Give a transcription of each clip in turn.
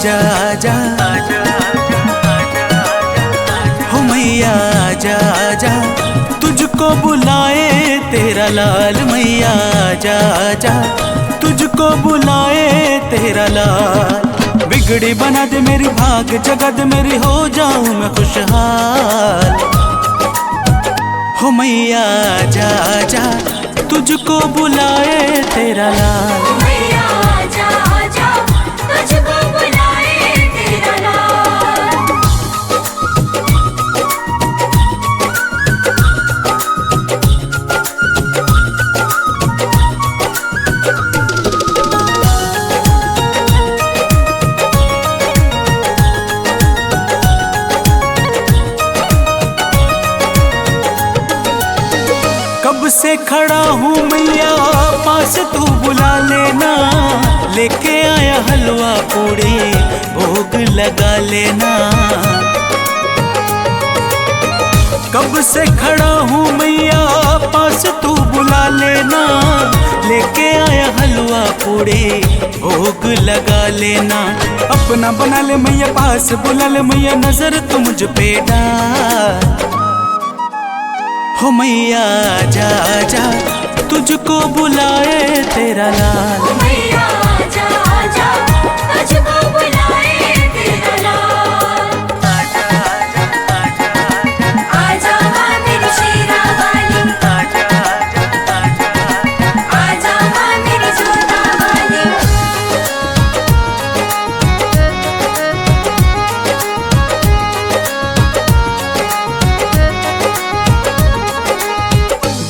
आजा आजा, हो मैया आजा आजा, तुझको बुलाए तेरा लाल। मैया आजा आजा, तुझको बुलाए तेरा लाल। बिगड़ी बना दे मेरी, भाग जगा दे मेरी, हो जाऊं मैं खुशहाल। हो मैया आजा आजा, तुझको बुलाए तेरा लाल। मैया आजा आजा, तुझको बुलाए तेरा लाल। कब से खड़ा हूँ मैया पास, तू बुला लेना। लेके आया हलवा पूड़ी, भोग लगा लेना। कब से खड़ा हूँ मैया पास, तू बुला लेना। लेके आया हलवा पूड़ी, भोग लगा लेना। अपना बना ले मैया, पास बुला ले मैया, नजर तू मुझ पे डाल। हो मैया आजा आजा, तुझको बुलाए तेरा लाल। मैया आजा आजा, तुझको बुलाए तेरा लाल। आजा माँ मेरी शेरा वाली, आजा माँ मेरी जोधा वाली।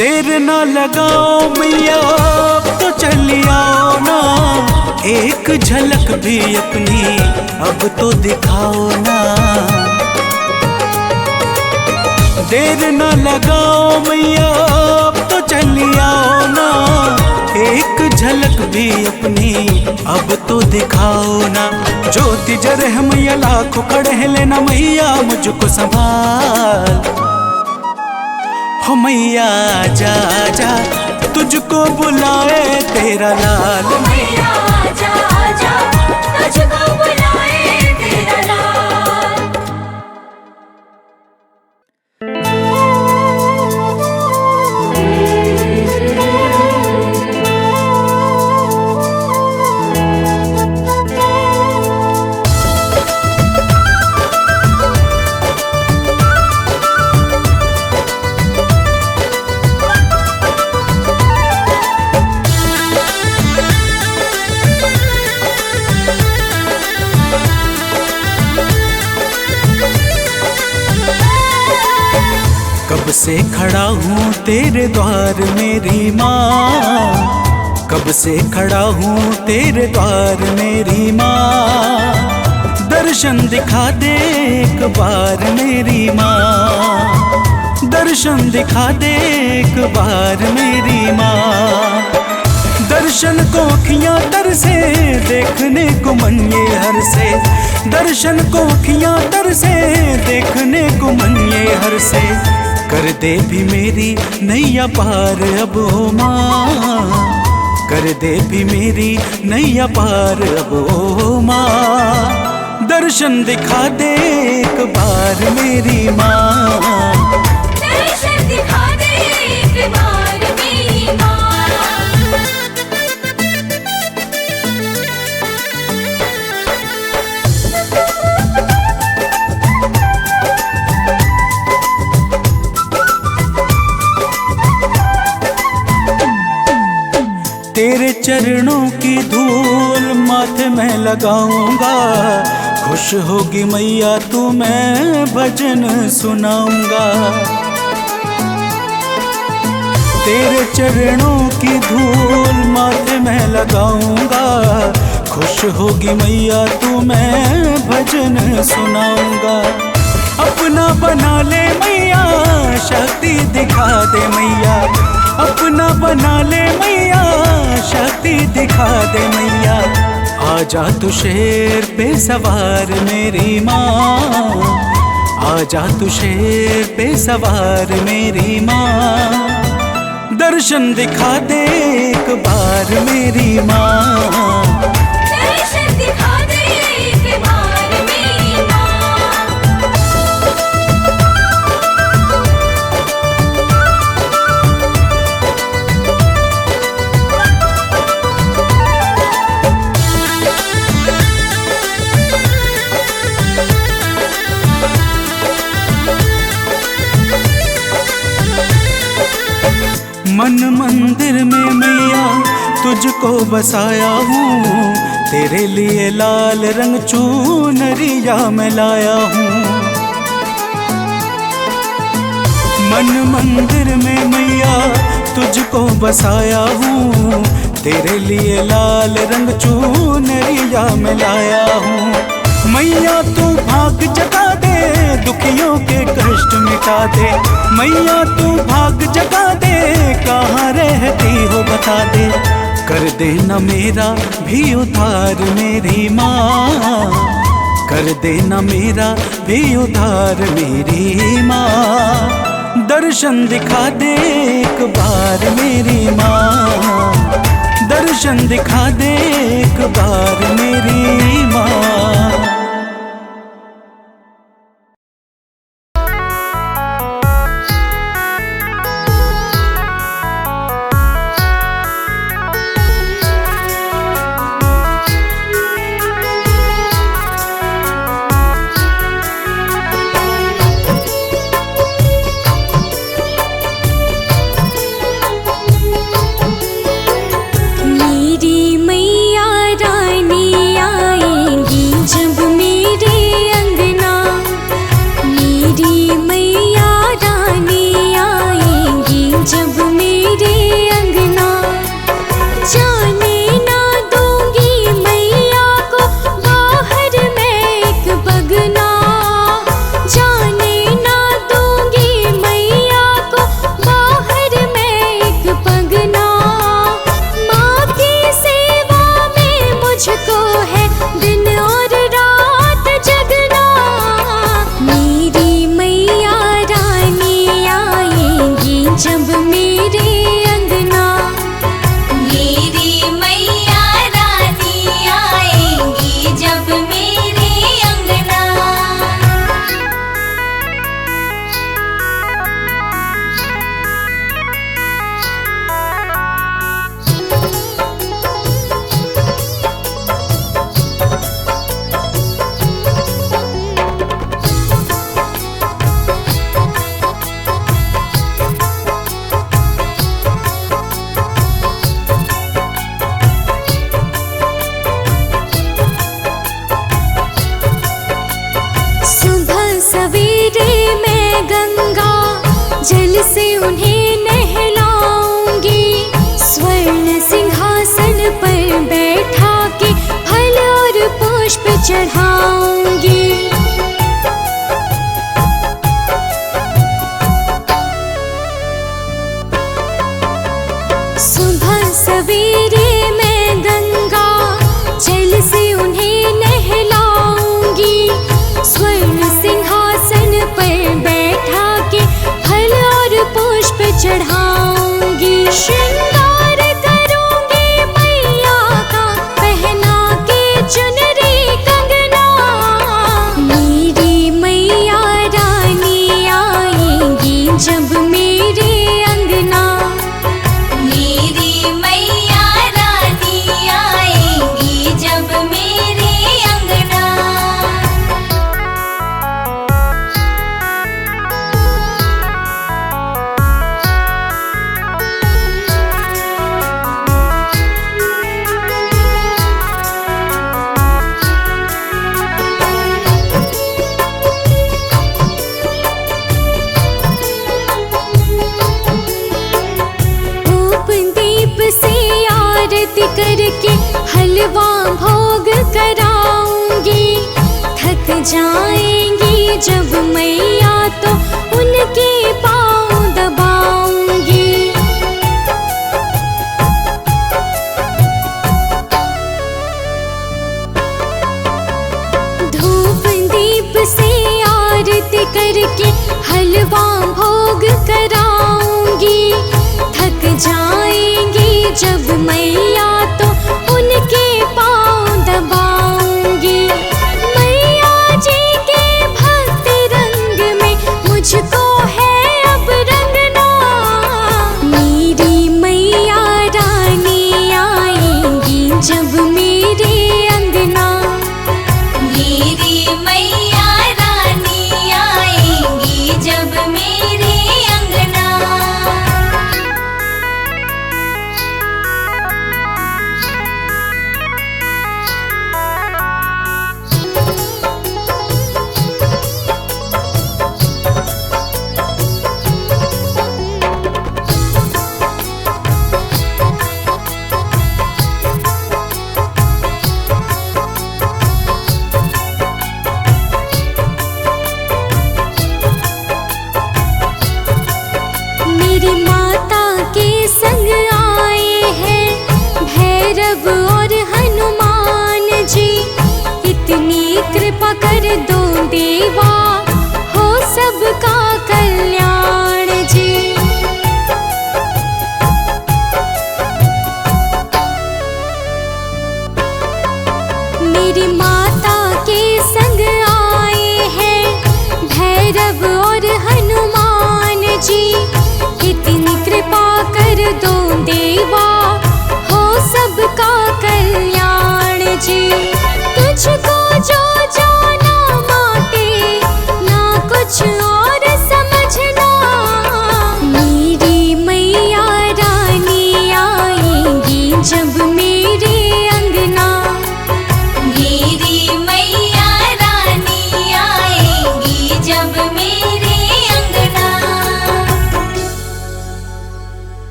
देर ना लगाओ मैया, तो चली आओ ना। एक झलक भी अपनी अब तो दिखाओ ना। देर ना लगाओ मैया, तो चली आओ ना। एक झलक भी अपनी अब तो दिखाओ ना। ज्योति जरे है मैया, लाखों खड़े हैं, लेना मैया मुझको संभाल। हो मैया आजा आजा, तुझको बुलाए तेरा लाल। मैया आजा आजा, तुझको बुलाए तेरा लाल। कब से खड़ा हूँ तेरे द्वार मेरी माँ, कब से खड़ा हूँ तेरे द्वार मेरी माँ। दर्शन दिखा दे एक बार मेरी माँ, दर्शन दिखा दे एक बार मेरी माँ। दर्शन को अखियाँ तरसे, देखने को मन ये हरसे। दर्शन को अखियाँ तरसे, देखने को मन ये हरसे। कर दे भी मेरी नैया पार अब ओ माँ, कर दे भी मेरी नैया पार अब ओ माँ। दर्शन दिखा दे एक बार मेरी माँ, दर्शन दिखा दे एक बार मेरी माँ। तेरे चरणों की धूल माथे में लगाऊंगा। खुश होगी मैया तू, मैं भजन सुनाऊंगा। तेरे चरणों की धूल माथे में लगाऊंगा। खुश होगी मैया तू, मैं भजन सुनाऊंगा। अपना बना ले मैया, शक्ति दिखा दे मैया। अपना बना ले मैया, शक्ति दिखा दे मैया। आजा तू शेर पे सवार मेरी माँ, आजा तू शेर पे सवार मेरी माँ। दर्शन दिखा दे एक बार मेरी माँ, दर्शन दिखा दे एक बार। तुझको बसाया हूँ, तेरे लिए लाल रंग चुनरिया मैं लाया हूँ। मन मंदिर में मैया तुझको बसाया हूँ, तेरे लिए लाल रंग चुनरिया मैं लाया हूँ। मैया तू भाग जगा दे, दुखियों के कष्ट मिटा दे। मैया तू भाग जगा दे, कहाँ रहती हो बता दे। कर देना मेरा भी उद्धार मेरी माँ, कर देना मेरा भी उद्धार मेरी माँ। दर्शन दिखा दे एक बार मेरी माँ, दर्शन दिखा दे एक बार मेरी माँ। जल से उन्हें नहलाऊंगी, स्वर्ण सिंहासन पर बैठा के फल और पुष्प चढ़ाऊंगी। सुबह सवेरे मैं गंगा जल से उन्हें नहलाऊंगी, स्वर्ण सिंहासन पर बैठा के फल और पुष्प चढ़ाऊंगी। श्रृंगार करूंगी मैया का, पहना के चुनरी कंगना। मेरी मैया रानी आएंगी जब मेरे अंगना। मेरी मैया रानी आएंगी जब मेरे अंगना। करके हलवा भोग कराऊंगी। थक जाएंगी जब मैया तो उनके पाँव दबाऊंगी। धूप दीप से आरती करके हलवा भोग कराऊंगी। थक जाएंगी जब मैया तो उनके पाँव दबाऊंगी। मैया जी के भक्ति रंग में मुझको है अब रंगना। मेरी मैया रानी आएंगी जब मेरे अंगना। मेरी मैया रानी आएंगी जब मेरे अंगना।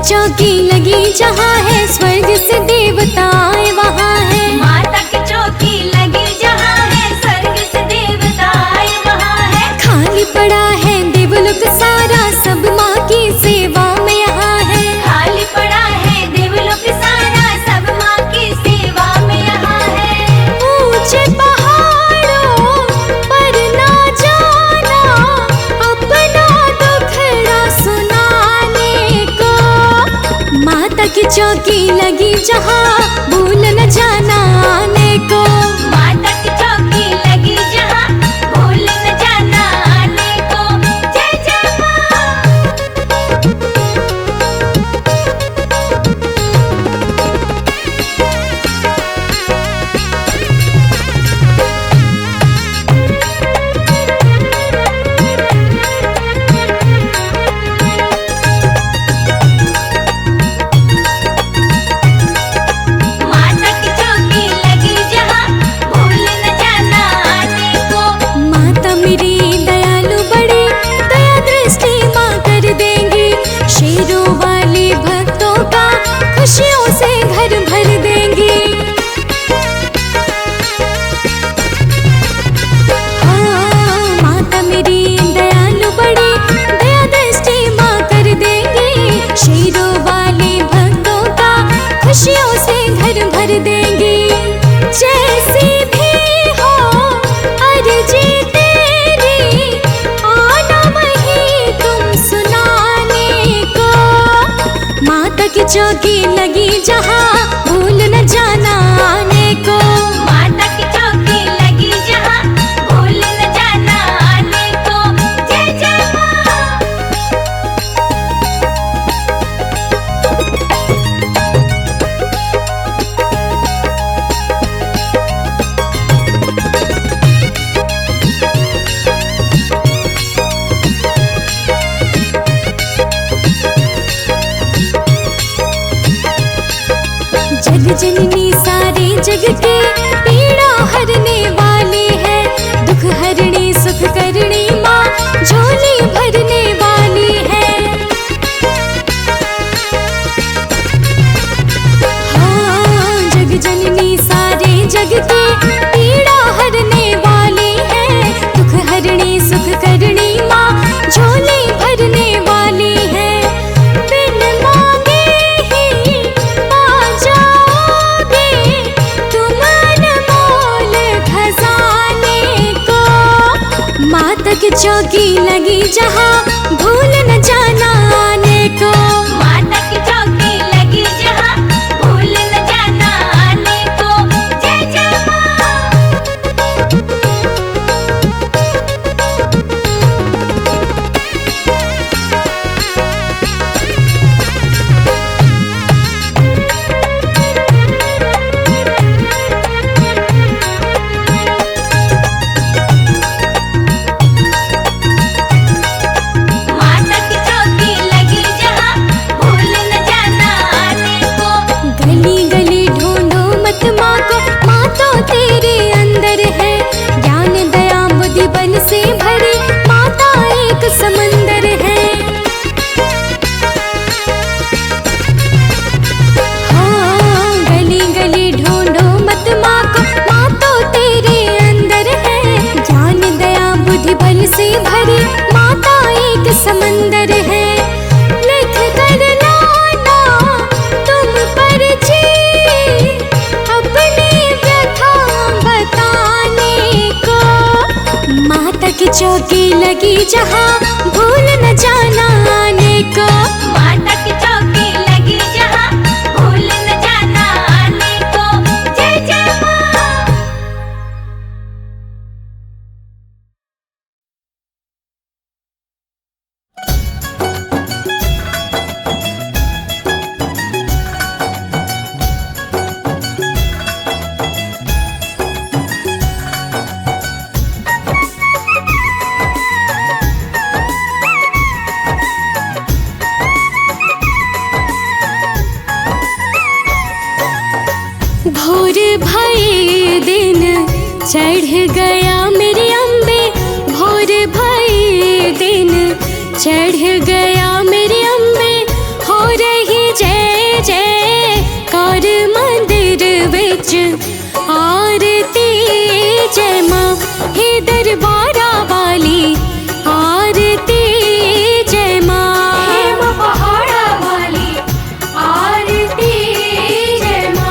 चौकी लगी जहाँ है, स्वर्ग से देवता आए वहाँ है। माता की चौकी लगी जहाँ है, स्वर्ग से देवता आए वहाँ है। खाली पड़ा है देवलोक सारा, सब माँ की सेवा में यहाँ है। खाली पड़ा है देवलोक सारा, सब माँ की सेवा में यहाँ है। ऊंचे पहाड़ों पर ना जाना, अपना दुखड़ा सुनाने को। माता की चौकी लगी जहाँ, भूल न जाना आने को। माता की चौकी लगी जहाँ, भूल न जाना आने को। जय जय माँ। माता की चौकी लगी जहाँ, भूल न जाना आने को। माता मेरी दयालु बड़ी, दया दृष्टि माँ कर देंगी। शेरों वाली भक्तों का खुशियों से घर भर देंगी। हाँ, माता मेरी दयालु बड़ी, दया दृष्टि माँ कर देंगी। शेरों वाली भक्तों का खुशियों से घर भर देंगी। जैसी भी हो अर्जी तेरी, आना वही तुम सुनाने को। माता की चौकी लगी जहाँ, भूल न जाना आने को। माता की चौकी लगी जहाँ, भूल न जाना आने को। जय जय माँ। जग जननी सारे जग के पीड़ा हरने वाली है। दुख हरणी सुख करणी माँ, झोली भरने वाली है। हाँ, जग जननी सारे जग के पीड़ा हरने वाली है। दुख हरणी सुख करणी माँ, झोली भरने वाली है। बिन मांगे ही पा जाओगे तुम अनमोल खजाने को। माता की चौकी लगी जहाँ, भूल न जाना आने को। माता की चौकी लगी जहाँ, भूल न जाना आने को। जय जय माँ। माता की चौकी लगी जहाँ, भूल न जाना आने को। गली गली ढूंढो मत माँ को, माँ तो तेरे अंदर है। ज्ञान दया बुद्धि बल से भरी माता एक समंदर है। हाँ, गली गली ढूंढो मत माँ को, माँ तो तेरे अंदर है। ज्ञान दया बुद्धि बल से भरी माता एक समंदर है। लिख कर लाना तुम पर जी, अपनी व्यथा बताने को। माता की चौकी लगी जहाँ, भूल न जाना आने को। माता की चौकी लगी जहाँ, भूल न जाना आने को। जय जय माँ। भोर भये दिन चढ़ गया मेरी अम्बे, भोर भये दिन चढ़ गया मेरी अम्बे, हो रही बिच आरती जय माँ। हे दरबारा वाली आरती जय माँ। हे माँ पहाड़ा वाली आरती जय माँ।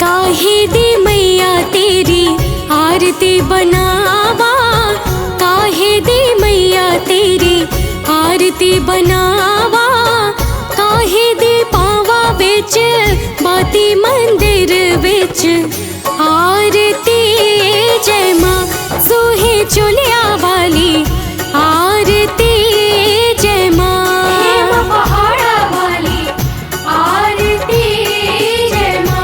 काहे दी मैया तेरी आरती बनावा, काहे दी मैया तेरी आरती बनावा। काहे दी पावा बिच बाती मंदिर बिच आरती जय माँ। सोहे चुलिया वाली आरती जय माँ। हे माँ पहाड़ा वाली आरती जय माँ।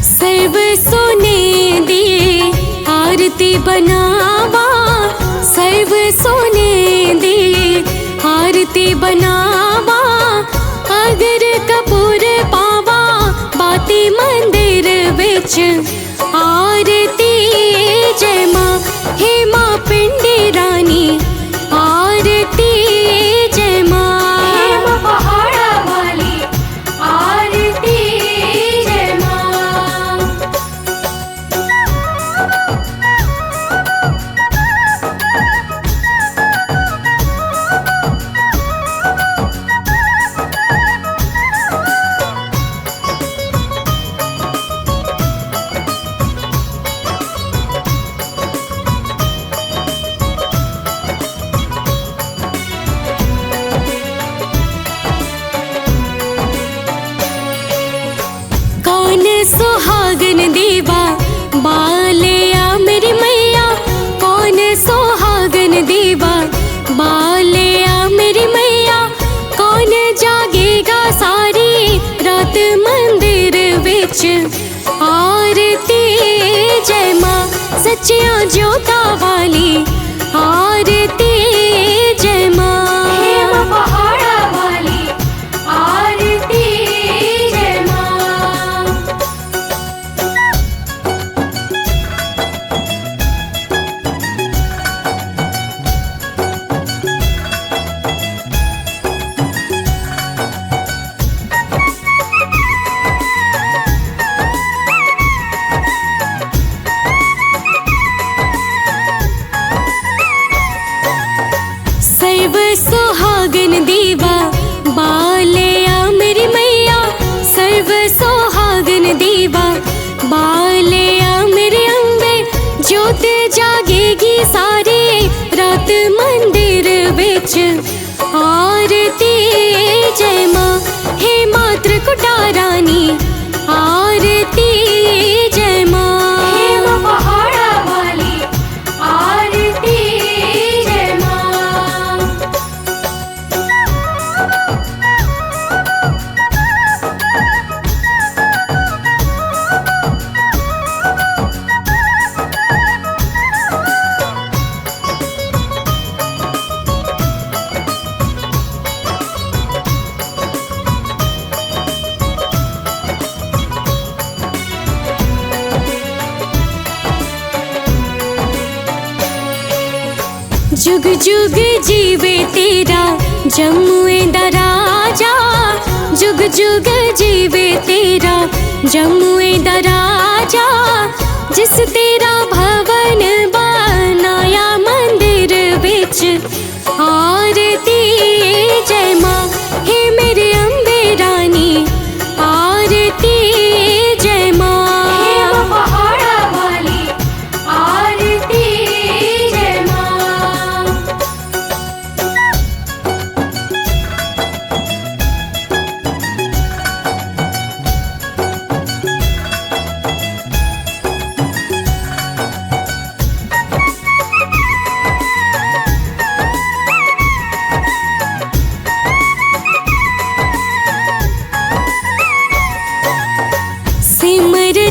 सर्व सोने दिए आरती बनावा, सर्व सोने दिए आरती बनावा। अगर कपूर पावा बाती मंदिर बिच आरती जय माँ। हे माँ पिंडी रानी आरती जय माँ। हे माँ पहाड़ा वाली आरती जय माँ। कौन सुहागन देवा बालिया मेरी मैया। कौन सुहागन देवा बालिया मेरी मैया। कौन जागेगा सारी रात मंदिर बिच आरती जय माँ। सच्चिया जोता वाली आरती जय माँ। हे माँ पहाड़ा वाली आरती जय माँ। सर्व सुहागन देवा बालिया मेरी मैया। सर्व सुहागन देवा बालिया मेरे अम्बे। ज्योत जागेगी सारी रात मंदिर बिच आरती जय माँ। हे मात्र कुटारानी आरती जय माँ। हे माँ पहाड़ा वाली आरती जय माँ। जुग जुग जीवे तेरा जम्मुए दा राजा। जुग जुग जीवे तेरा जम्मुए दा राजा। जिस तेरा भवन बनाया मंदिर बिच आरती जय माँ। हे मेरे अम्बे रानी आरती जय माँ। हे माँ पहाड़ा वाली आरती जय माँ।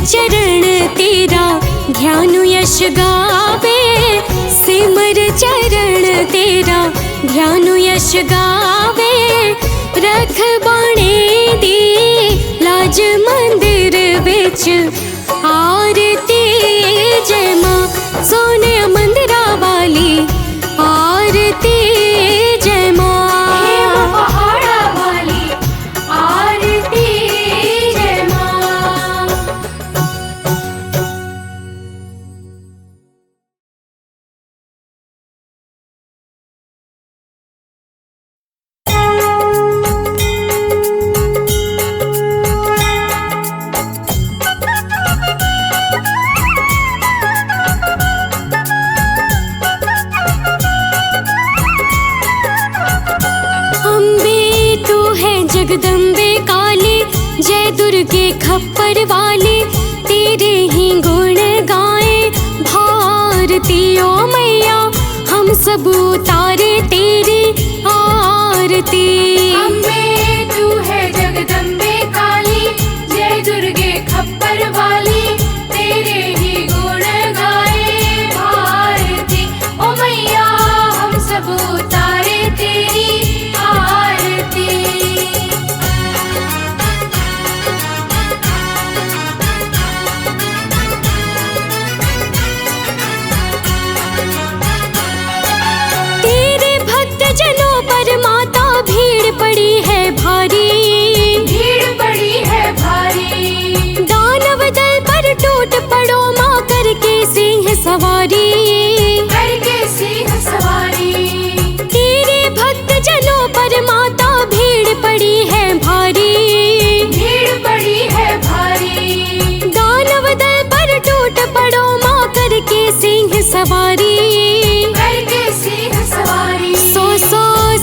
चरण तेरा ध्यान यश गावे, सिमर चरण तेरा ध्यान यश गावे। रख बाणे दी लाज मंदिर बिच आरती, जय मां सोने मंदिरा वाली आरती, जय मां पहाड़ा वाली आरती, जय मां। जगदम्बे काली, जय दुर्गे खप्पर वाली, तेरे ही गुण गाए भारती ओ मैया। हम सब उतारे तेरी आरती। अम्बे तू है जगदम्बे काली, जय दुर्गे खप्पर वाली, तेरे ही गुण गाए भारती ओ मैया। हम सब उतारे तेरी आरती। जनों पर माता भीड़ पड़ी है भारी, भीड़ पड़ी है भारी। दानव दल पर टूट पड़ो माँ करके सिंह सवारी, करके सिंह सवारी। तेरे भक्त जनों पर माता भीड़ पड़ी है भारी, भीड़ पड़ी है भारी। दानव दल पर टूट पड़ो माँ करके सिंह सवारी, करके सिंह सवारी। सौ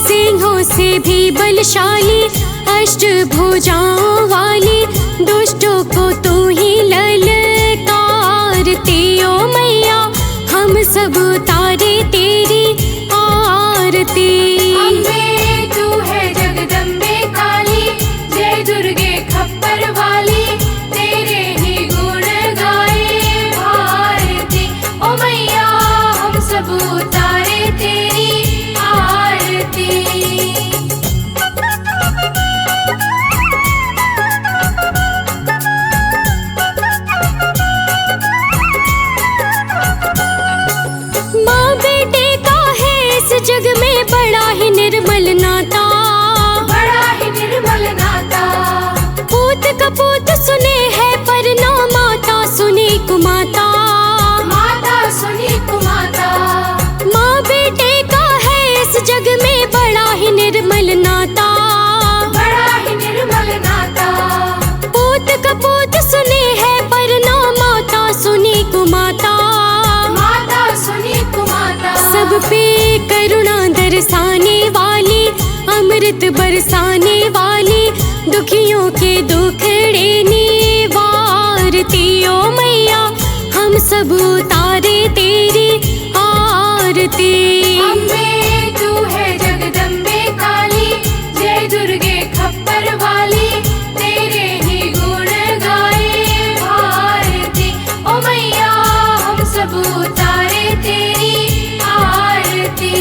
सिंहों से भी बलशाली, अष्टभुजाओं वाली, दुष्टों को तू ही ललकारती ओ मैया। हम सब उतारे तेरी आरती। अम्बे तू है जगदम्बे काली, जय दुर्गे खप्पर वाली, तेरे ही गुण गाए भारती ओ मैया। हम सब उतारे तेरी आरती। माँ बेटे का है इस जग में बड़ा ही निर्मल नाता, बड़ा ही निर्मल नाता। पूत कपूत सुने है पर ना माता सुनी कुमाता, माता सुनी कुमाता। माँ बेटे का है इस जग में बड़ा ही निर्मल नाता, बड़ा ही निर्मल नाता। पूत कपूत सुने है पर ना माता सुनी कुमाता, माता सुनी कुमाता। सब पे करुणा दरसाने वाली, अमृत बरसाने वाली, दुखियों के दुखड़े निवारती ओ मैया। हम सब उतारे तेरी आरती। अम्बे तू है जगदम्बे काली, जय दुर्गे खप्पर वाली, तेरे ही गुण गाए भारती ओ मैया। हम सब उतारे तेरी आरती।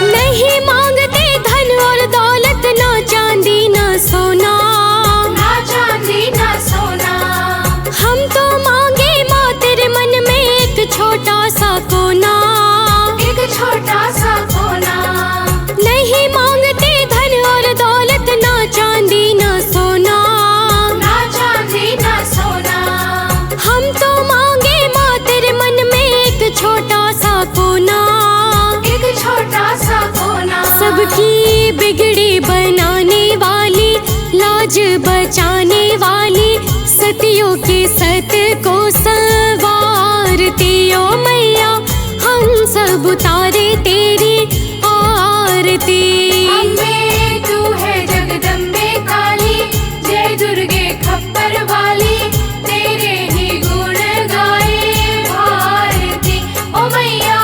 नहीं मांगते धन और दौलत, ना चांदी ना सोना, ना चांदी ना सोना। हम तो मांगे माँ तेरे मन में एक छोटा सा कोना, एक छोटा सा कोना। नहीं मांगते धन और दौलत, ना चांदी ना सोना, ना चांदी ना सोना। हम तो मांगे माँ तेरे मन में एक छोटा सा कोना, एक छोटा सा कोना। सबकी बिगड़ी बनाने वाली, लाज बचाने वाली, सतियों के सत को संवारती ओ मैया। हम सब उतारे तेरी आरती। अम्बे तू है जगदम्बे काली, जय दुर्गे खप्पर वाली, तेरे ही गुण गाए भारती ओ मैया।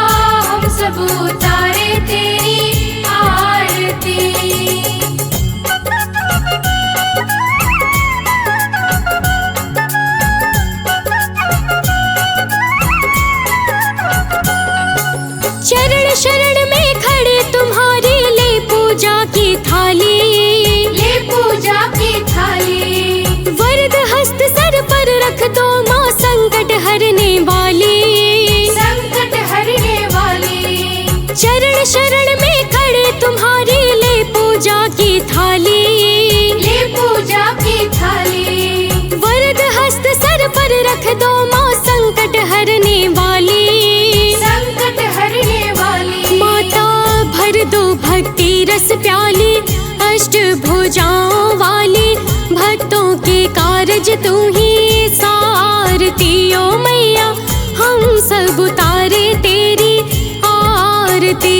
रख दो माँ संकट हरने वाली, संकट हरने वाली। माता भर दो भक्ति रस प्याली, अष्ट भुजाओं वाली, भक्तों के कारज तू ही सारती। ओ मैया हम सब उतारे तेरी आरती।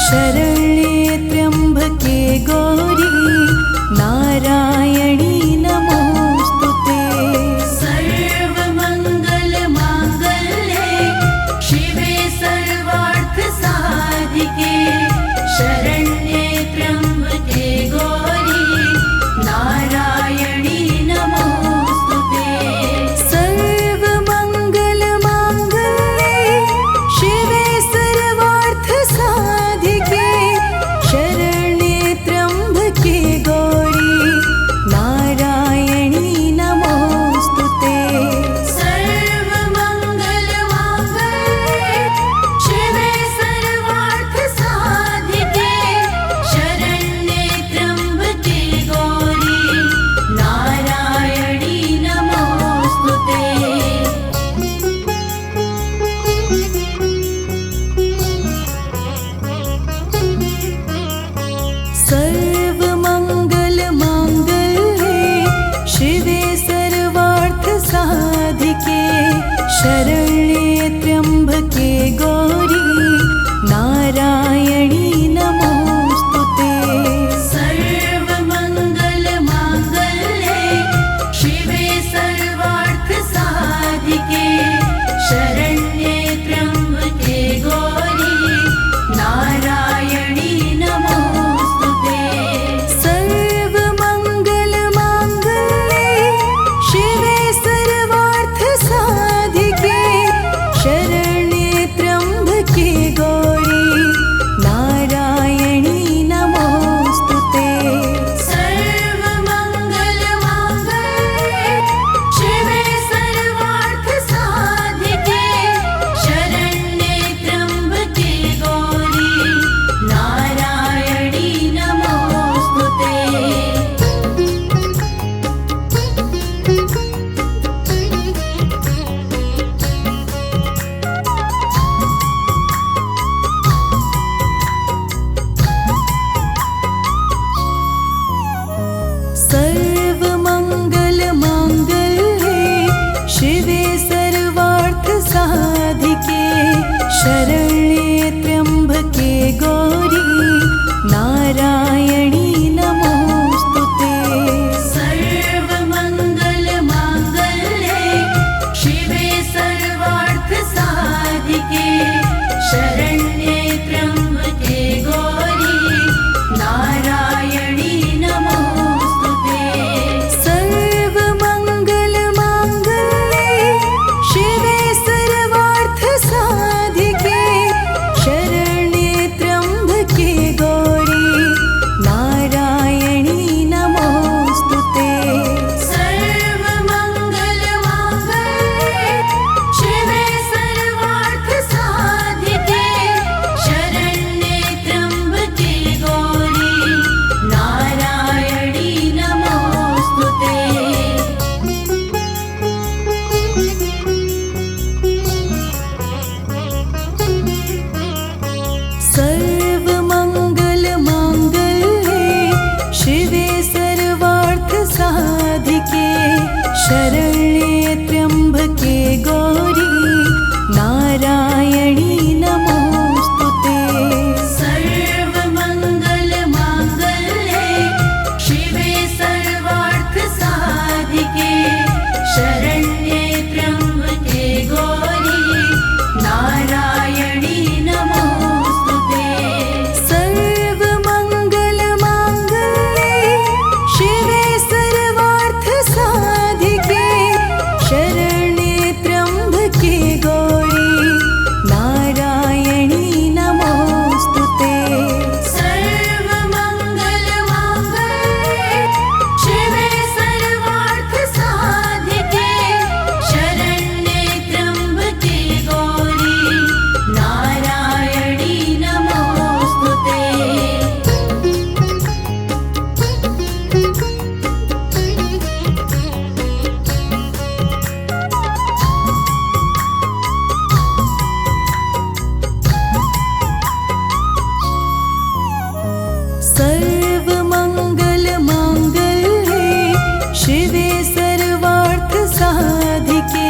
शरण्ये त्र्यम्बके गौरी नारायणी नमोस्तुते। सर्वमङ्गलमाङ्गल्ये शिवे सर्वार्थसाधिके शरण्ये त्र्यम्बके गौरी नारायणी नमोस्तुते। सर्वमङ्गलमाङ्गल्ये शिवे सर्वार्थसाधिके शरण्ये त्र्यम्बके गौरी नारायणी नमोस्तुते। सर्वमङ्गलमाङ्गल्ये शिवे सर्वार्थसाधिके शरण्ये त्र्यम्बके गौरी नारायणी नमोस्तुते। सर्वमङ्गलमाङ्गल्ये शिवे सर्वार्थसाधिके शरण्ये त्र्यम्बके गौरी नारायणी नमोस्तुते। सर्वमङ्गलमाङ्गल्ये शिवे सर्वार्थसाधिके शरण्ये त्र्यम्बके गौरी नारायणी नमोस्तुते। सर्वमङ्गलमाङ्गल्ये शिवे सर्वार्थसाधिके शरण्ये त्र्यम्बके गौरी नारायणी नमोस्तुते। सर्वमङ्गलमाङ्गल्ये शिवे सर्वार्थसाधिके शरण्ये त्र्यम्बके गौरी नारायणी नमोस्तुते। सर्वमङ्गलमाङ्गल्ये शिवे सर्वार्थसाधिके शरण्ये त्र्यम्बके गौरी नारायणी नमोस्तुते। सर्वमङ्गलमाङ्गल्ये शिवे सर्वार्थसाधिके शरण्ये त्र्यम्बके गौरी नारायणी नमोस्तुते। सर्वमङ्गलमाङ्गल्ये शिवे सर्वार्थसाधिके शरण्ये त्र्यम्बके गौरी नारायणी नमोस्तुते। सर्वमङ्गलमाङ्गल्ये शिवे सर्वार्थसाधिके शरण्ये त्र्यम्बके गौरी नारायणी नमोस्तुते। सर्वमङ्गलमाङ्गल्ये शिवे सर्वार्थसाधिके शरण्ये त्र्यम्बके गौरी नारायणी नमोस्तुते। सर्वमङ्गलमाङ्गल्ये शिवे सर्वार्थसाधिके शरण्ये त्र्यम्बके गौरी नारायणी नमोस्तुते। सर्वमङ्गलमाङ्गल्ये शिवे सर्वार्थसाधिके शरण्ये त्र्यम्बके गौरी नारायणी नमोस्तुते। सर्वमङ्गलमाङ्गल्ये शिवे सर्वार्थसाधिके शरण्ये त्र्यम्बके गौरी नारायणी नमोस्तुते। सर्वमङ्गलमाङ्गल्ये शिवे सर्वार्थसाधिके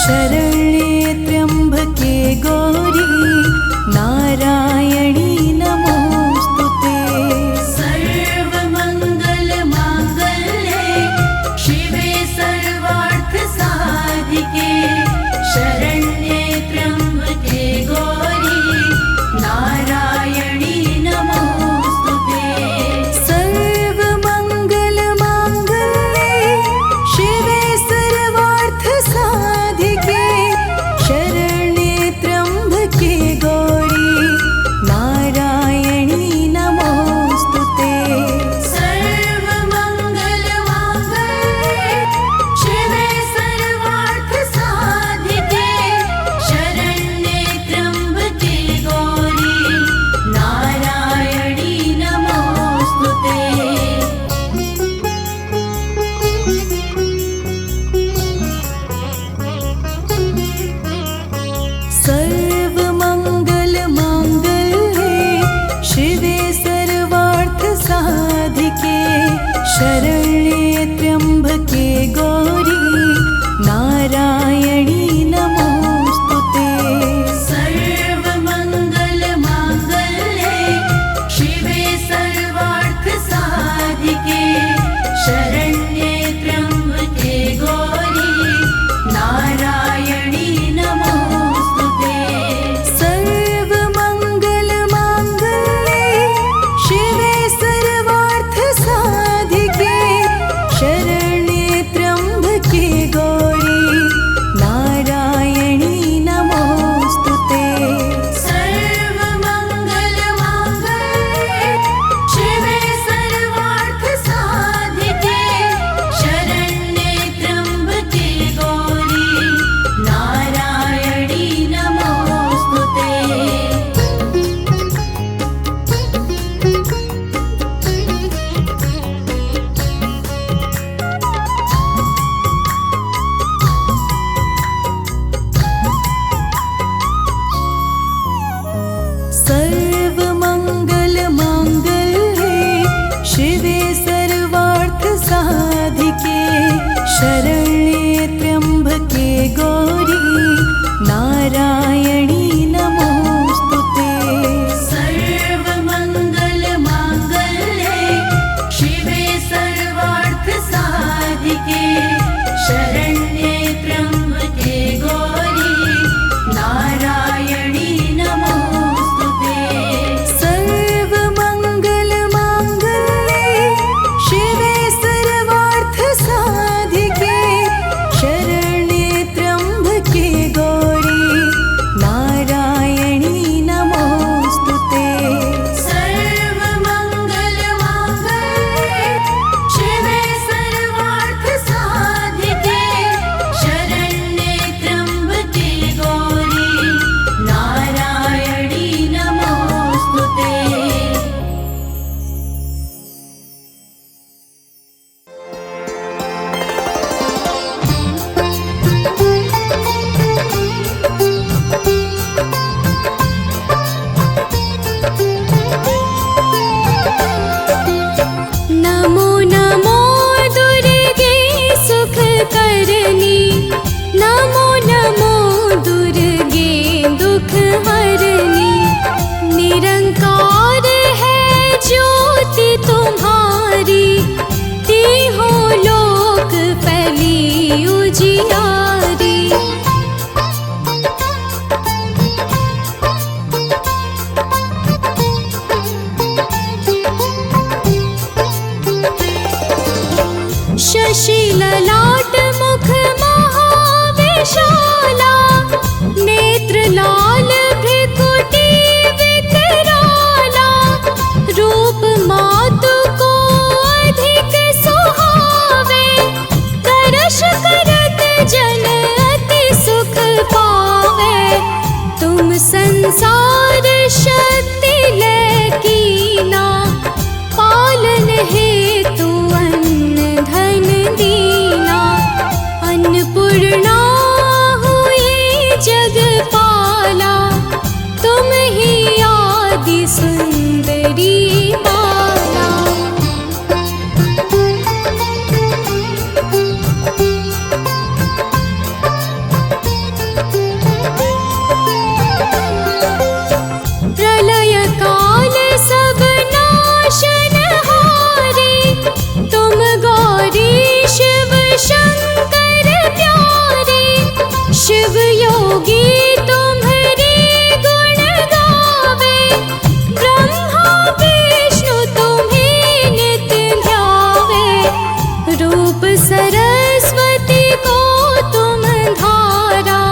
शरण्ये त्र्यम्बके गौरी नारायणी नमोस्तुते। शरण्ये त्र्यम्बके गौरी नारायणी नमोस्तुते। सर्वमङ्गलमाङ्गल्ये शिवे सर्वार्थसाधिके शरण्ये त्र्यम्बके गौरी नारायणी नमोस्तुते। सर्वमङ्गलमाङ्गल्ये शिवे सर्वार्थसाधिके शरण्ये त्र्यम्बके गौरी नारायणी नमोस्तुते। सर्वमङ्गलमाङ्गल्ये शिवे सर्वार्थसाधिके शरण्ये त्र्यम्बके गौरी नारायणी नमोस्तुते। सर्वमङ्गलमाङ्गल्ये शिवे सर्वार्थसाधिके शरण्ये त्र्यम्बके गौरी नारायणी नमोस्तुते। सर्वमङ्गलमाङ्गल्ये शिवे सर्वार्थसाधिके शरण्ये त्र्यम्बके गौरी नारायणी नमोस्तुते। सर्वमङ्गलमाङ्गल्ये शिवे सर्वार्थसाधिके शरण्ये त्र्यम्बके गौरी नारायणी नमोस्तुते। सर्वमङ्गलमाङ्गल्ये शिवे सर्वार्थसाधिके शरण्ये त्र्यम्बके गौरी नारायणी नमोस्तुते। नमो नमो दुर्गे सुख करनी, नमो नमो दुर्गे दुख हरनी। निरंकार है ज्योति तुम्हारी, तीहों लोक फैली उजियारी। शशि ललाट मुख महाविशाला, नेत्र लाल भृकुटी विकराला। रूप मातु को अधिक सुहावे, करश करत जन अति सुख पावे। तुम संसार शक्ति लकीना, पालन हेतु अन्न धन दीना। अन्नपूर्णा हुई जगपाला, तुम ही आदि सुंदरी बाला। प्रलय काल सब नाशनहारी, तुम गौरी शिव शंकर प्यारे। शिव योगी तुम्हारे गुण गावे, ब्रह्मा विष्णु तुम्हें नित्य ध्यावे। रूप सरस्वती को तुम धारा,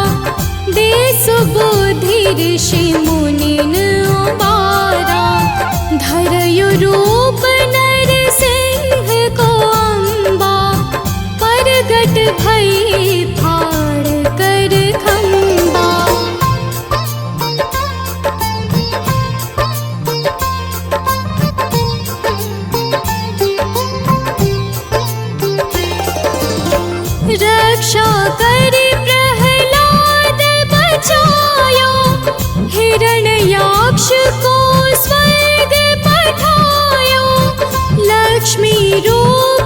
दे सुबुद्धि ऋषि मुनिन उबारा। धरयु रूप नर सिंह को अम्बा, परगट भई फाड़ कर खंबा। रक्षा करी प्रहलाद बचायो, हिरण्याक्ष को स्वर्ग पठायो। लक्ष्मी रूप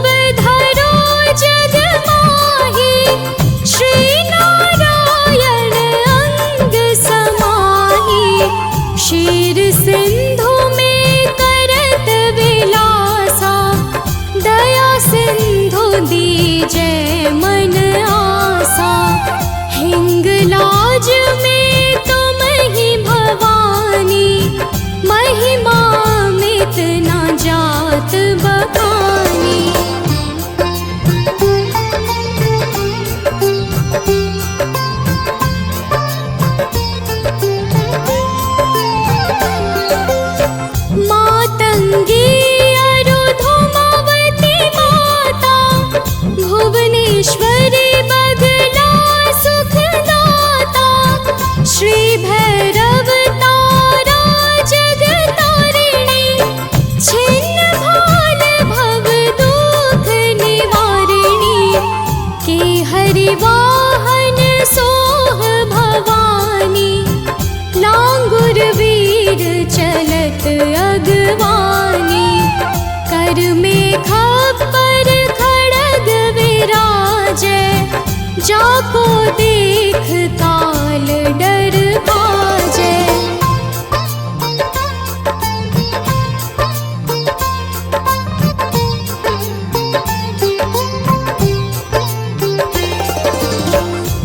गंगे अरु धूमावती माता, भुवनेश्वरी बगला सुखदाता, श्री भैरव तारा जगतारिणी, छिन्न भाल भव दुख निवारिणी, के हरिवाहन सोह भवानी, लांगुर वीर चलत अगवानी, कर में खप्पर खड़ग विराजै, जाको देख काल डर भाजै।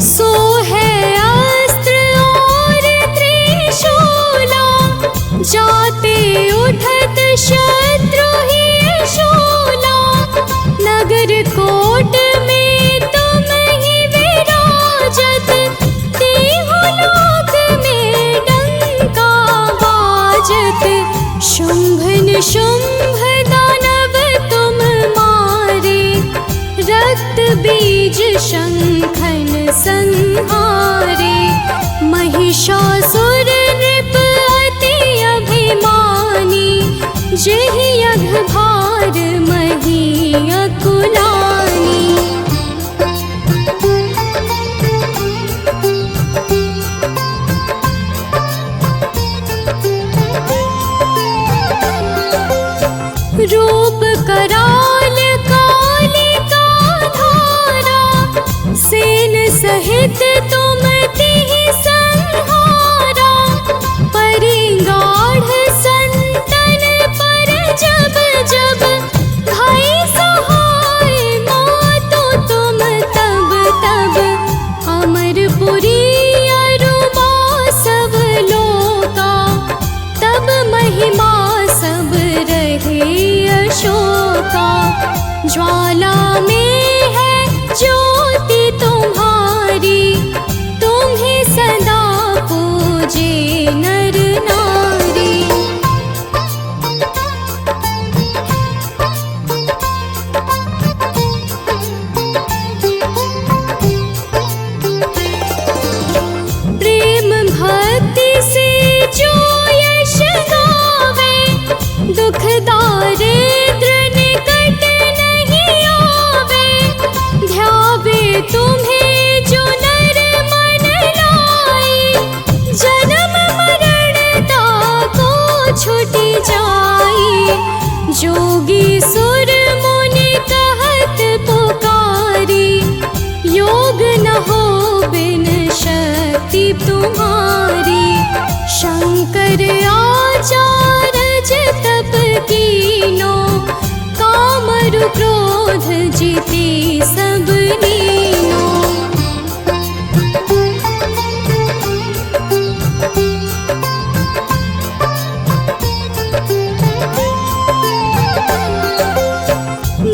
सोहे अस्त्र और त्रिशूला, जाते उठत शत्रु ही शूला, नगर कोट में तुम ही विराजत, तीहों लोक में डंका बाजत, शुंभ निशुंभ दानव तुम मारे, रक्त बीज शंखन संहारे, महिषासुर नृप अति अभिमानी, जेहि अघ भार मही अकुलानी। रूप कराल कालिका धारा, सेन सहित तुम तिहि संहारा, परिगाढ़ संतन पर जब जब, भई सहाय मातु तुम तब तब, अमरपुरी अरुबा सब लोका, तब महिमा सब रहे अशोका, ज्वाला में है ज्योति तुम्हारी, तुम्हें सदा पूजे नर नारी। प्रेम भक्ति से जो यश गावे, दुख दारिद्र निकट नहीं आवे, ध्यावे तुम्हें जो नर मन लाई, जन्म मरण ताको छुटी जाई, जोगी सुर मुनि कहत पुकारी, योग न हो बिन शक्ति तुम्हारी, शंकर आचार्य तप कीनो, कामरु क्रोध जीते सब नीनो।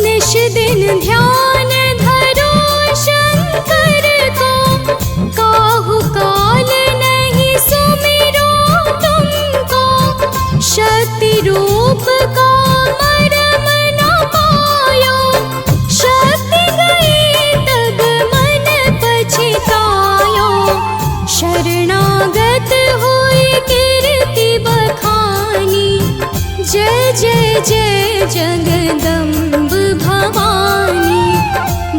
निश दिन ध्यान धरो शंकर को, काहु काल नहीं सुमिरो तुमको, शक्ति रूप का मरम न पायो, शक्ति गई तब मन पछतायो, शरणागत हुई कीर्ति बखानी, जय जय जय जगदम्ब भवानी,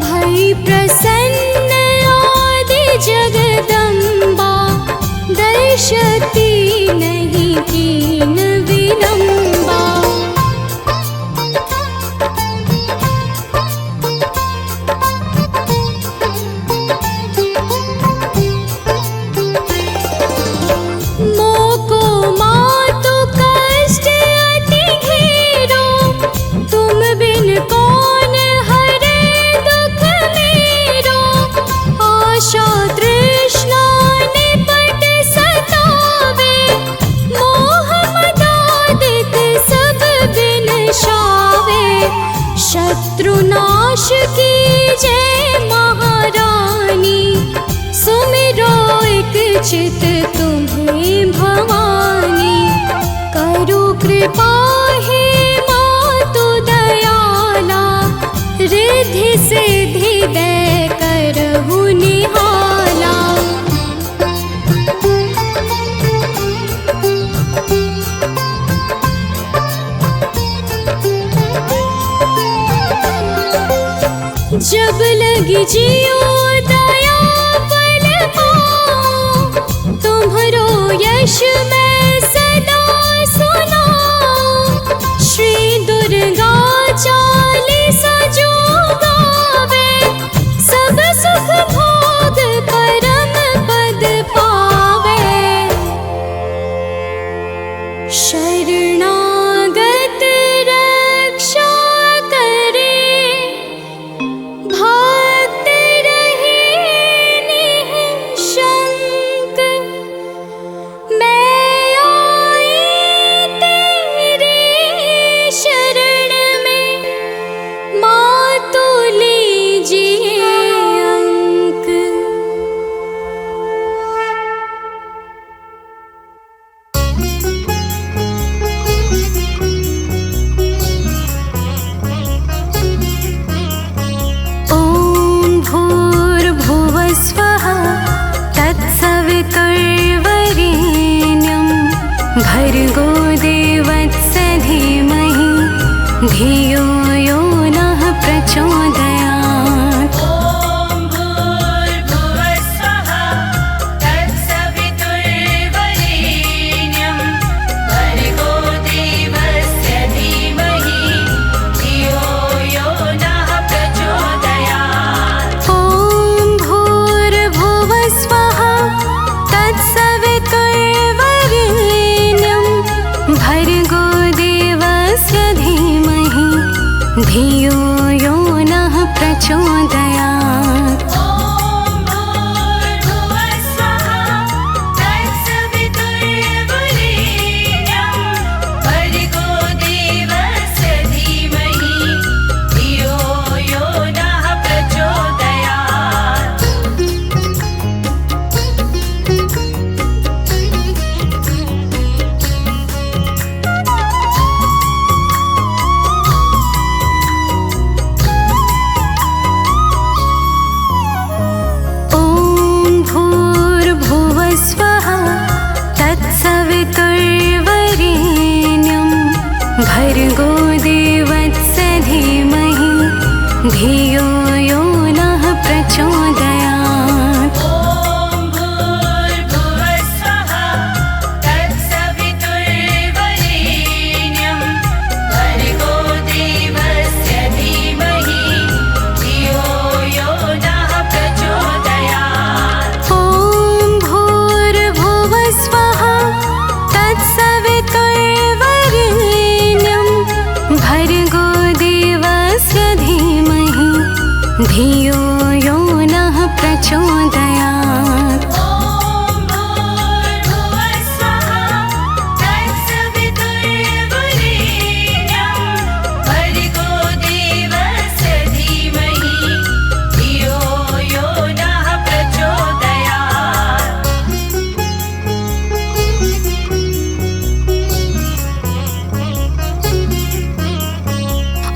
भई प्रसन्न आदि जगदम्बा, दर्शती नहीं कीन विलंबा। मोको मातु कष्ट अति घेरो, तुम बिन जब लगी जियो दया बल पाओ, तुम्हरो यश मैं सदा सुनाऊं। श्री दुर्गा चालीसा जो गावे, सब सुख भोग परम पद पावे। शरणागत रक्षा करे, भक्त रहे निःशंक। मैं आई तेरे शरण में, माँ तू लीजिए अंक। ॐ भूर्भुवः स्वः तत्सवितुर्वरेण्यं, भर्गो देवस्य धीमहि धियो यो नः प्रचोदयात्। ॐ भूर्भुवः स्वः तत्सवितुर्वरेण्यं, भर्गो देवस्य धीमहि धियो यो नः प्रचोदयात्। ॐ भूर्भुवः स्वः तत्सवितुर्वरेण्यं, भर्गो देवस्य धीमहि धियो यो नः प्रचोदयात्। ॐ भूर्भुवः स्वः तत्सवितुर्वरेण्यं, भर्गो देवस्य धीमहि धियो यो नः प्रचोदयात्। ॐ भूर्भुवः स्वः तत्सवितुर्वरेण्यं, भर्गो देवस्य धीमहि धियो यो नः प्रचोदयात्। ॐ भूर्भुवः स्वः तत्सवितुर्वरेण्यं, भर्गो देवस्य धीमहि धियो यो नः प्रचोदयात्। ॐ भूर्भुवः स्वः तत्सवितुर्वरेण्यं, भर्गो देवस्य धीमहि धियो यो नः प्रचोदयात्। ॐ भूर्भुवः स्वः तत्सवितुर्वरेण्यं, भर्गो देवस्य धीमहि धियो यो नः प्रचोदयात्।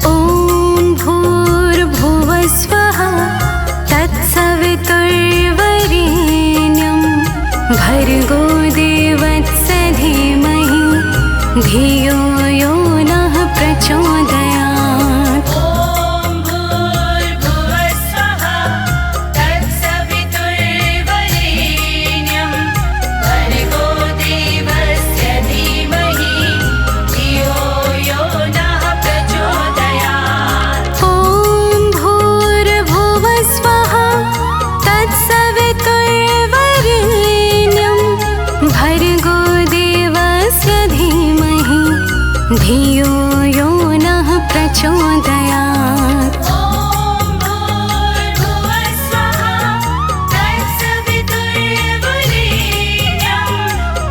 ॐ भूर्भुवः स्वः तत्सवितुर्वरेण्यं, भर्गो देवस्य धीमहि धियो यो नः प्रचोदयात्। ॐ भूर्भुवः स्वः तत्सवितुर्वरेण्यं, भर्गो देवस्य धीमहि धियो यो नः प्रचोदयात्। ॐ भूर्भुवः स्वः तत्सवितुर्वरेण्यं, भर्गो देवस्य धीमहि धियो यो नः प्रचोदयात्। ॐ भूर्भुवः स्वः तत्सवितुर्वरेण्यं,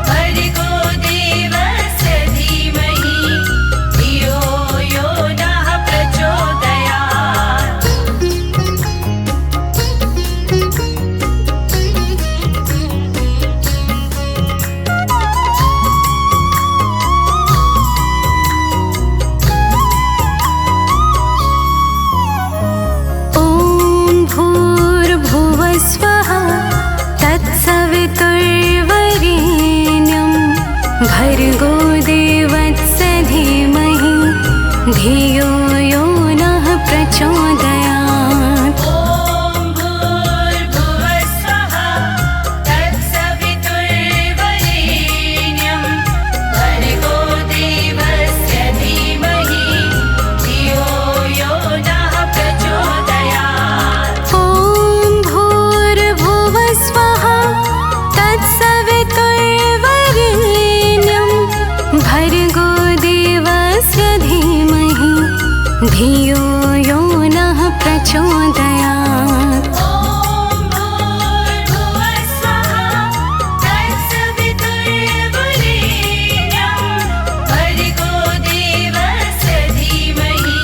भर्गो देवस्य धीमहि धियो यो नः प्रचोदयात्। भर्गो देवस्य धीमहि धियो यो नः प्रचोदयात्। धियो यो नः प्रचोदयात्। ॐ भूर्भुवः स्वः तत्सवितुर्वरेण्यं भर्गो देवस्य धीमहि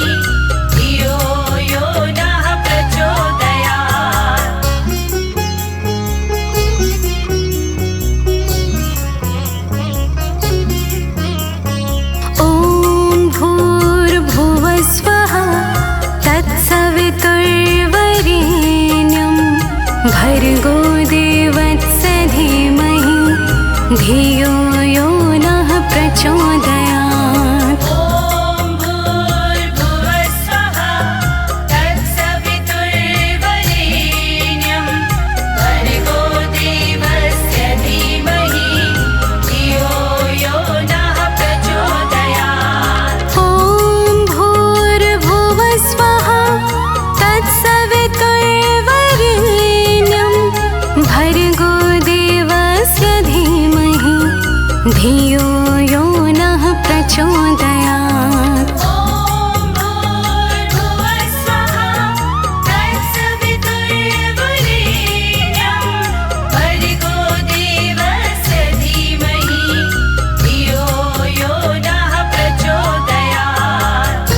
धियो यो नः प्रचोदयात्। ॐ भूर्भुवः स्वः तत्सवितुर्वरेण्यं भर्गो देवस्य धीमहि धियो यो नः प्रचोदयात्। ॐ भूर्भुवः स्वः तत्सवितुर्वरेण्यं भर्गो देवस्य धीमहि धियो यो नः प्रचोदयात्। ॐ भूर्भुवः स्वः तत्सवितुर्वरेण्यं भर्गो देवस्य धीमहि धियो यो नः प्रचोदयात्। ॐ भूर्भुवः स्वः तत्सवितुर्वरेण्यं भर्गो देवस्य धीमहि धियो यो नः प्रचोदयात्।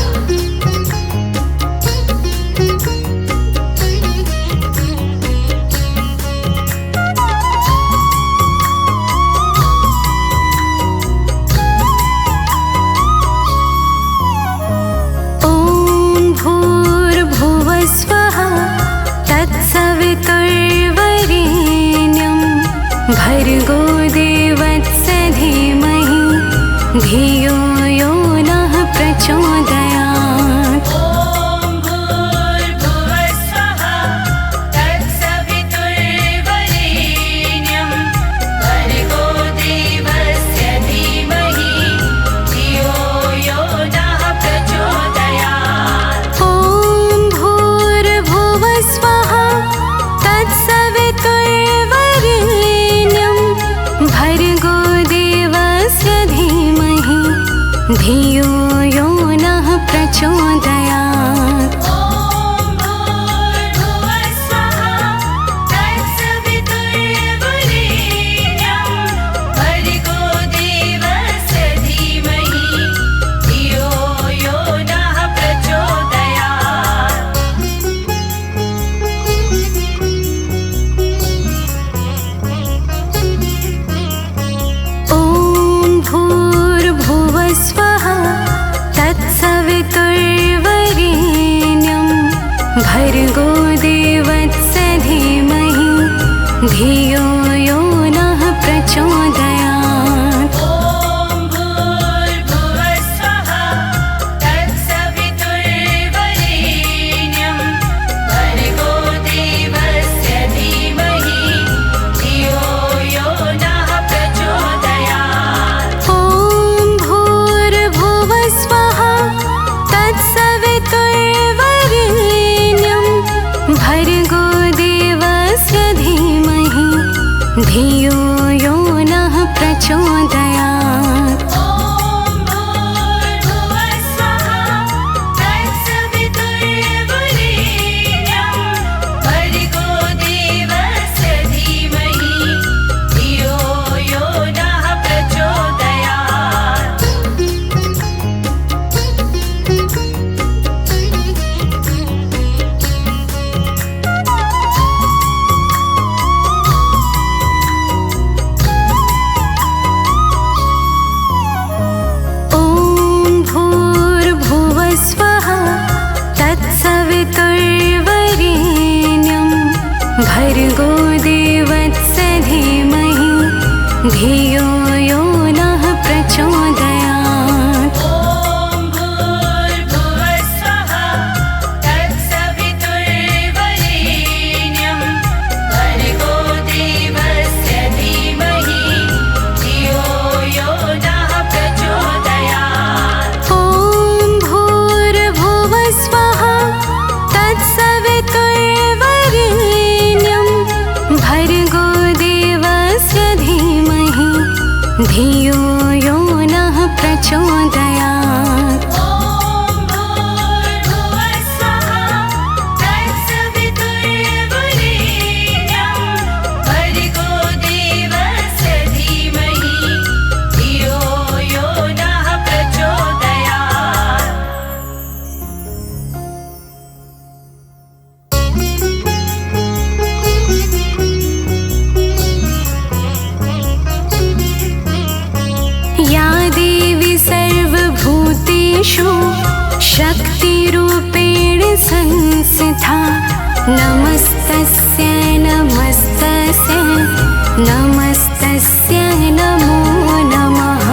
ॐ भूर्भुवः स्वः तत्सवितुर्वरेण्यं भर्गो देवस्य धीमहि धियो यो नः प्रचोदयात्। ॐ भूर्भुवः स्वः तत्सवितुर्वरेण्यं भर्गो देवस्य धीमहि धियो यो नः प्रचोदयात्। ॐ भूर्भुवः स्वः तत्सवितुर्वरेण्यं भर्गो देवस्य धीमहि धियो यो नः प्रचोदयात्। ॐ भूर्भुवः स्वः तत्सवितुर्वरेण्यं भर्गो देवस्य धीमहि धियो यो नः प्रचोदयात्। ॐ भूर्भुवः स्वः तत्सवितुर्वरेण्यं भर्गो देवस्य धीमहि धियो यो नः प्रचोदयात्। ॐ भूर्भुवः स्वः तत्सवितुर्वरेण्यं भर्गो देवस्य धीमहि धियो यो नः प्रचोदयात्। ॐ भूर्भुवः स्वः तत्सवितुर्वरेण्यं भर्गो देवस्य धीमहि धियो यो नः प्रचोदयात्। ॐ भूर्भुवः स्वः तत्सवितुर्वरेण्यं भर्गो देवस्य धीमहि धियो यो नः प्रचोदयात्। ॐ शक्तिरूपेण संस्था नमस्तस्यै नमस्तस्यै नमस्तस्यै नमो नमः।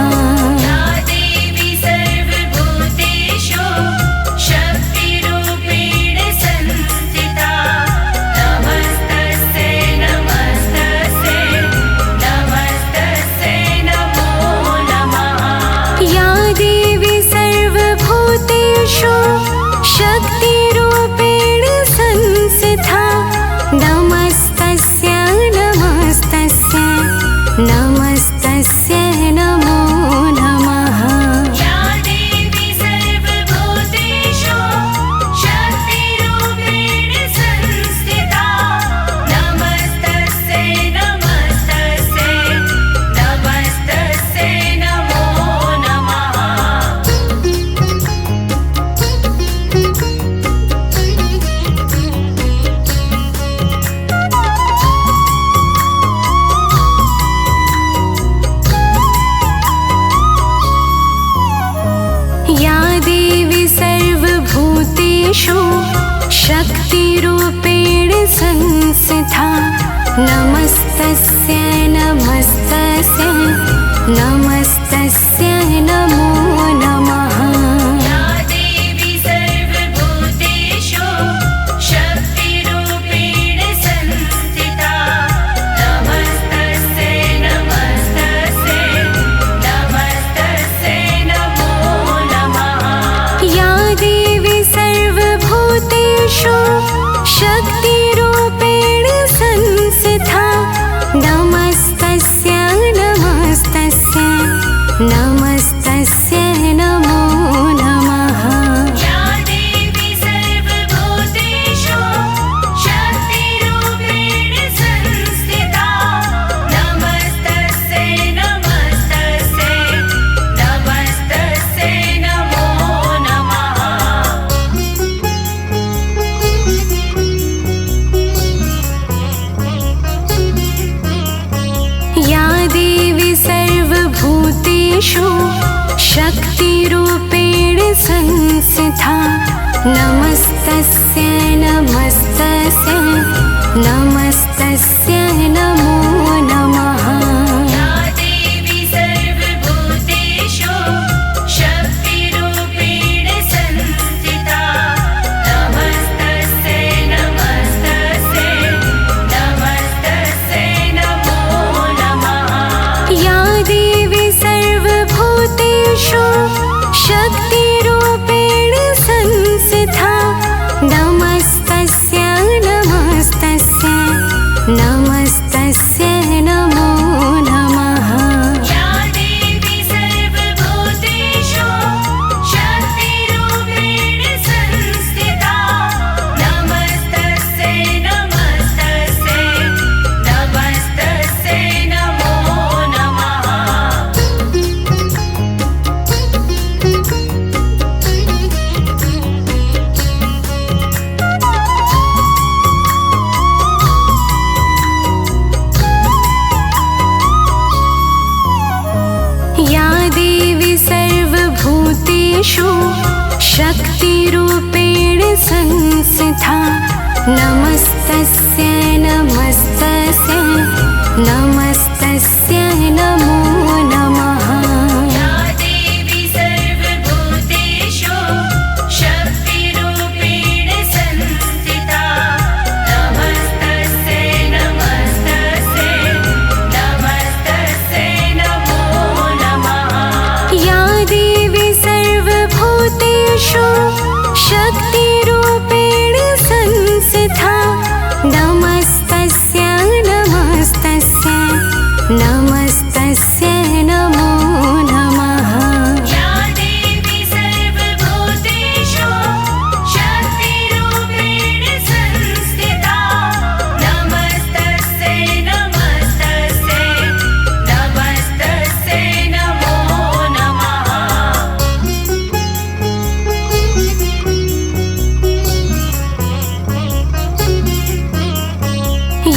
या देवी सर्वभूतेषु शक्तिरूपेण संस्थिता नमस्तस्यै नमस्तस्यै नमस्तस्यै नमो नमः। या देवी सर्वभूतेषु शक्तिरूपेण संस्थिता नमस्तस्यै नमस्तस्यै नमस्तस्यै नमो नमः। या देवी सर्वभूतेषु शक्तिरूपेण संस्थिता नमस्तस्यै नमस्तस्यै नमस्तस्यै नमो नमः। या देवी सर्वभूतेषु शक्तिरूपेण संस्थिता नमस्तस्यै नमस्तस्यै नमस्तस्यै नमो नमः। या देवी सर्वभूतेषु शक्तिरूपेण संस्थिता नमस्तस्यै नमस्तस्यै नमस्तस्यै नमो नमः। या देवी सर्वभूतेषु शक्तिरूपेण संस्थिता नमस्तस्यै नमस्तस्यै नमस्तस्यै नमो नमः। या देवी सर्वभूतेषु शक्तिरूपेण संस्थिता नमस्तस्यै नमस्तस्यै नमस्तस्यै नमो नमः। या देवी सर्वभूतेषु शक्तिरूपेण संस्थिता नमस्तस्यै नमस्तस्यै नमस्तस्यै नमो नमः। या देवी सर्वभूतेषु शक्तिरूपेण संस्थिता नमस्तस्यै नमस्तस्यै नमस्तस्यै नमो नमः। या देवी सर्वभूतेषु शक्तिरूपेण संस्थिता नमस्तस्यै नमस्तस्यै नमस्तस्यै नमो नमः। या देवी सर्वभूतेषु शक्तिरूपेण संस्थिता नमस्तस्यै नमस्तस्यै नमस्तस्यै नमो नमः। या देवी सर्वभूतेषु शक्तिरूपेण संस्थिता नमस्तस्यै नमस्तस्यै नमस्तस्यै नमो नमः। या देवी सर्वभूतेषु शक्तिरूपेण संस्थिता नमस्तस्यै नमस्तस्यै नमस्तस्यै नमो नमः। या देवी सर्वभूतेषु शक्तिरूपेण संस्थिता नमस्तस्यै नमस्तस्यै नमस्तस्यै नमो नमः। या देवी सर्वभूतेषु शक्तिरूपेण संस्थिता नमस्तस्यै नमस्तस्यै नमस्तस्यै नमो नमः।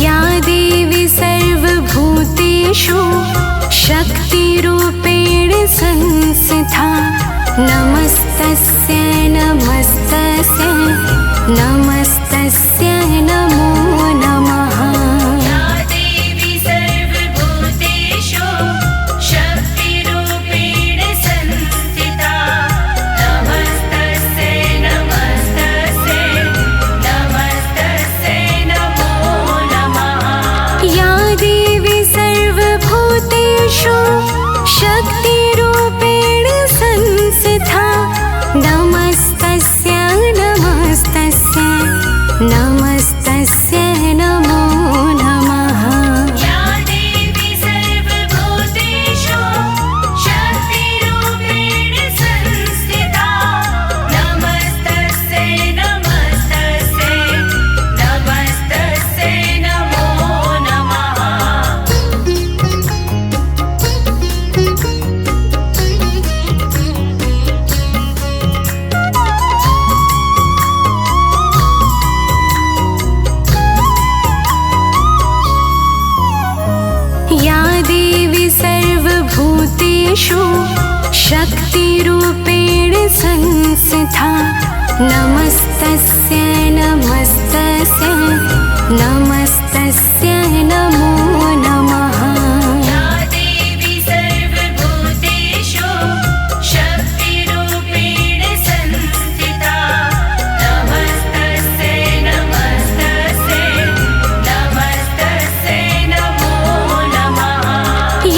या देवी सर्वभूतेषु शक्तिरूपेण संस्थिता नमस्तस्यै नमस्तस्यै सर्वभूतेषु शक्तिरूपेण संस्थिता नमस्तस्यै नमस्तस्यै नमस्तस्यै नमो नमः। या देवी सर्वभूतेषु शक्तिरूपेण संस्थिता नमस्तस्यै नमस्तस्यै नमस्तस्यै नमो नमः।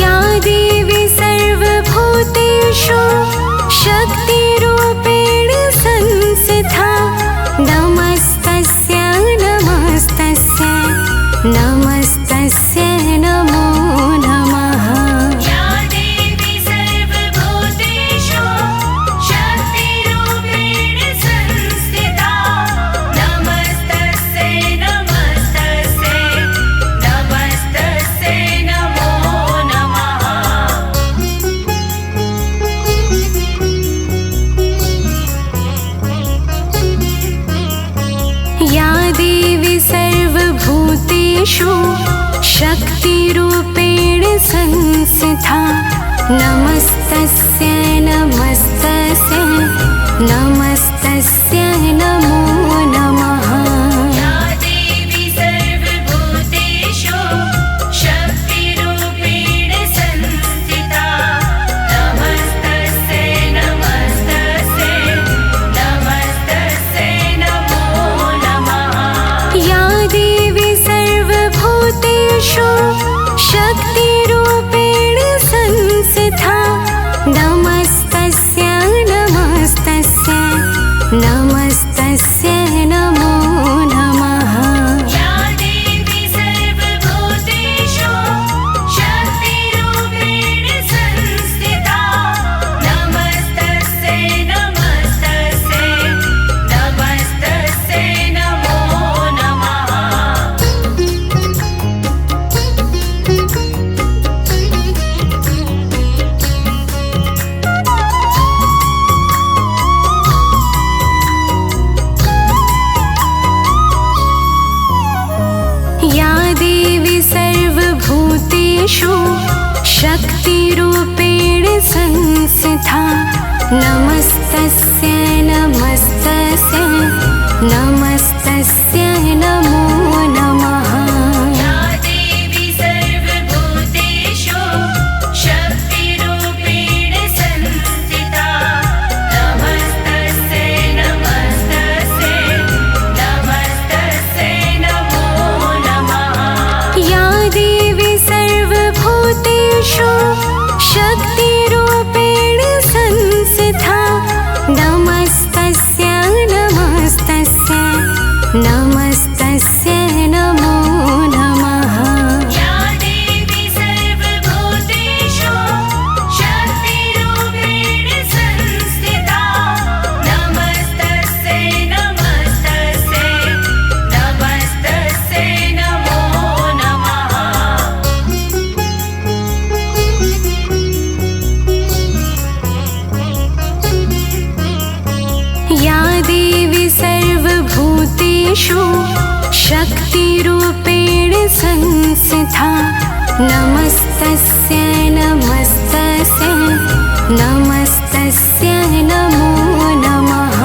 या देवी सर्वभूतेषु शक्तिरूपेण संस्थिता नमस्तस्यै नमस्तस्यै नमस्तस्यै नमो नमः। या देवी सर्वभूतेषु शक्तिरूपेण संस्थिता नमस्तस्यै नमस्तस्यै नमस्तस्यै नमो नमः। या देवी सर्वभूतेषु शक्तिरूपेण संस्थिता नमस्तस्यै नमस्तस्यै नमस्तस्यै नमो नमः। या देवी सर्वभूतेषु शक्तिरूपेण संस्थिता नमस्तस्यै नमस्तस्यै नमस्तस्यै नमो नमः। या देवी सर्वभूतेषु शक्तिरूपेण संस्थिता नमस्तस्यै नमस्तस्यै नमस्तस्यै नमो नमः। या देवी सर्वभूतेषु शक्तिरूपेण संस्थिता नमस्तस्यै नमस्तस्यै नमस्तस्यै नमो नमः। या देवी सर्वभूतेषु शक्तिरूपेण संस्थिता नमस्तस्यै नमस्तस्यै नमस्तस्यै नमो नमः। या देवी सर्वभूतेषु शक्तिरूपेण संस्थिता नमस्तस्यै नमस्तस्यै नमस्तस्यै नमो नमः। या देवी सर्वभूतेषु शक्तिरूपेण संस्थिता नमस्तस्यै नमस्तस्यै नमस्तस्यै नमो नमः। या देवी सर्वभूतेषु शक्तिरूपेण संस्थिता नमस्तस्यै नमस्तस्यै नमस्तस्यै नमो नमः। या देवी सर्वभूतेषु शक्तिरूपेण संस्थिता नमस्तस्यै नमस्तस्यै नमस्तस्यै नमो नमः।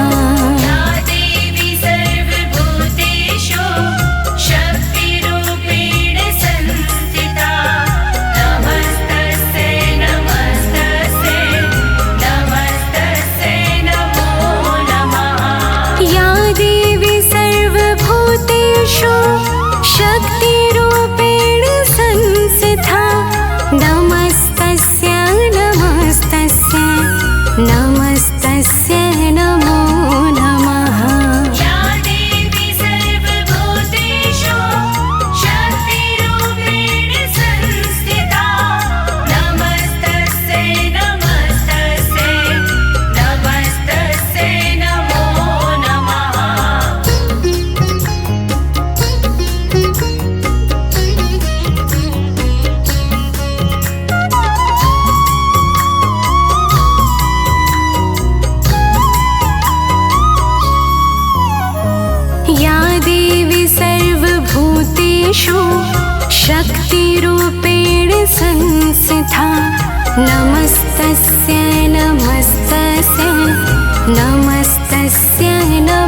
या देवी सर्वभूतेषु शक्तिरूपेण संस्थिता नमस्तस्यै नमस्तस्यै नमस्तस्यै नमो नमः। या देवी सर्वभूतेषु शक्तिरूपेण संस्थिता नमस्तस्यै नमस्तस्यै नमस्तस्यै नमो नमः। या देवी सर्वभूतेषु शक्तिरूपेण संस्थिता नमस्तस्यै नमस्तस्यै नमस्तस्यै नमो नमः। या देवी सर्वभूतेषु शक्तिरूपेण संस्थिता नमस्तस्यै नमस्तस्यै नमस्तस्यै नमः